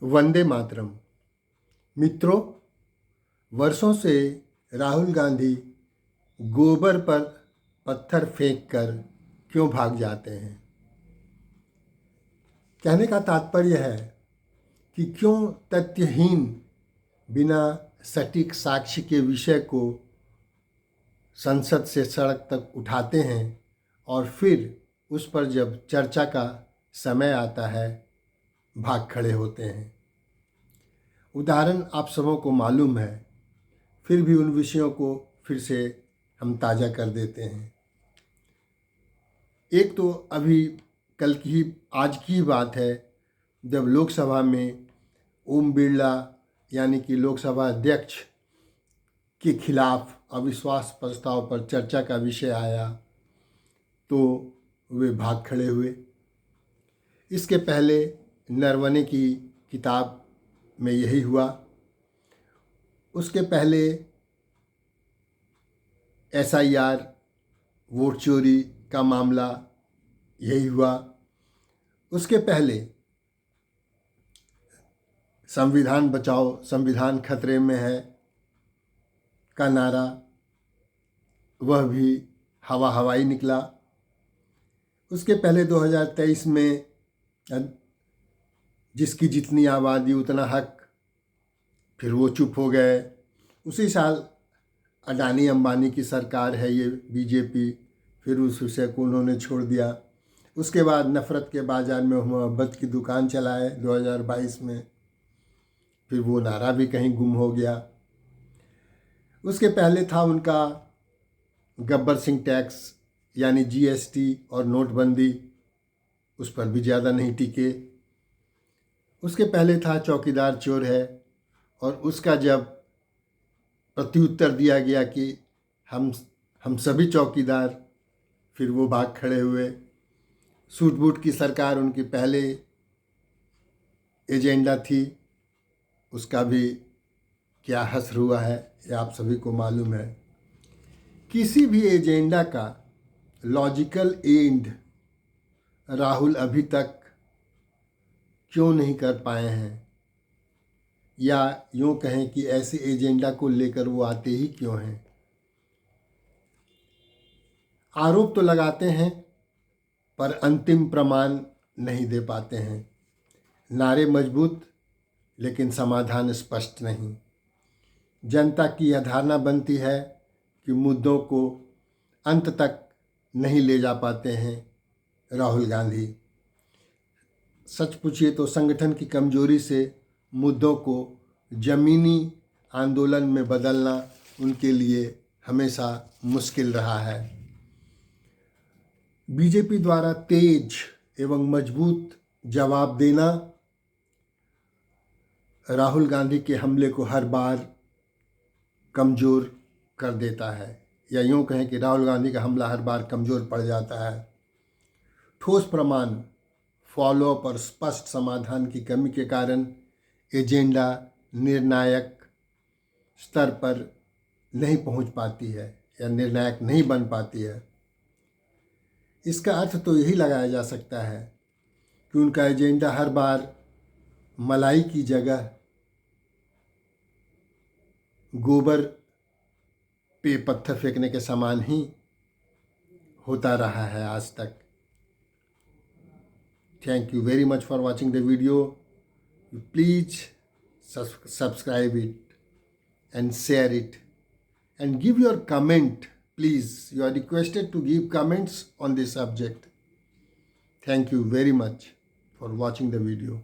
वंदे मातरम। मित्रों, वर्षों से राहुल गांधी गोबर पर पत्थर फेंककर क्यों भाग जाते हैं? कहने का तात्पर्य है कि क्यों तथ्यहीन, बिना सटीक साक्ष्य के विषय को संसद से सड़क तक उठाते हैं और फिर उस पर जब चर्चा का समय आता है भाग खड़े होते हैं। उदाहरण आप सबों को मालूम है, फिर भी उन विषयों को फिर से हम ताज़ा कर देते हैं। एक तो अभी कल की आज की बात है, जब लोकसभा में ओम बिरला यानी कि लोकसभा अध्यक्ष के खिलाफ अविश्वास प्रस्ताव पर चर्चा का विषय आया तो वे भाग खड़े हुए। इसके पहले नरवणे की किताब में यही हुआ। उसके पहले SIR वोट चोरी का मामला यही हुआ। उसके पहले संविधान बचाओ, संविधान खतरे में है का नारा, वह भी हवाई निकला। उसके पहले 2023 में जिसकी जितनी आबादी उतना हक, फिर वो चुप हो गए। उसी साल अडानी अंबानी की सरकार है ये BJP, फिर उस विषय को उन्होंने छोड़ दिया। उसके बाद नफ़रत के बाज़ार में मोहब्बत की दुकान चलाए 2022 में, फिर वो नारा भी कहीं गुम हो गया। उसके पहले था उनका गब्बर सिंह टैक्स यानी GST और नोटबंदी, उस पर भी ज़्यादा नहीं टिके। उसके पहले था चौकीदार चोर है, और उसका जब प्रत्युत्तर दिया गया कि हम सभी चौकीदार, फिर वो भाग खड़े हुए। सूट बूट की सरकार उनकी पहले एजेंडा थी, उसका भी क्या हश्र हुआ है ये आप सभी को मालूम है। किसी भी एजेंडा का लॉजिकल एंड राहुल अभी तक क्यों नहीं कर पाए हैं, या यूँ कहें कि ऐसे एजेंडा को लेकर वो आते ही क्यों हैं। आरोप तो लगाते हैं पर अंतिम प्रमाण नहीं दे पाते हैं। नारे मजबूत लेकिन समाधान स्पष्ट नहीं। जनता की यह धारणा बनती है कि मुद्दों को अंत तक नहीं ले जा पाते हैं राहुल गांधी। सच पूछिए तो संगठन की कमजोरी से मुद्दों को ज़मीनी आंदोलन में बदलना उनके लिए हमेशा मुश्किल रहा है। BJP द्वारा तेज एवं मजबूत जवाब देना राहुल गांधी के हमले को हर बार कमज़ोर कर देता है, या यूँ कहें कि राहुल गांधी का हमला हर बार कमज़ोर पड़ जाता है। ठोस प्रमाण, फॉलोअप और स्पष्ट समाधान की कमी के कारण एजेंडा निर्णायक स्तर पर नहीं पहुंच पाती है या निर्णायक नहीं बन पाती है। इसका अर्थ तो यही लगाया जा सकता है कि उनका एजेंडा हर बार मलाई की जगह गोबर पे पत्थर फेंकने के समान ही होता रहा है आज तक। Thank you very much for watching the video. Please subscribe it and share it and give your comment. Please, you are requested to give comments on this subject. Thank you very much for watching the video.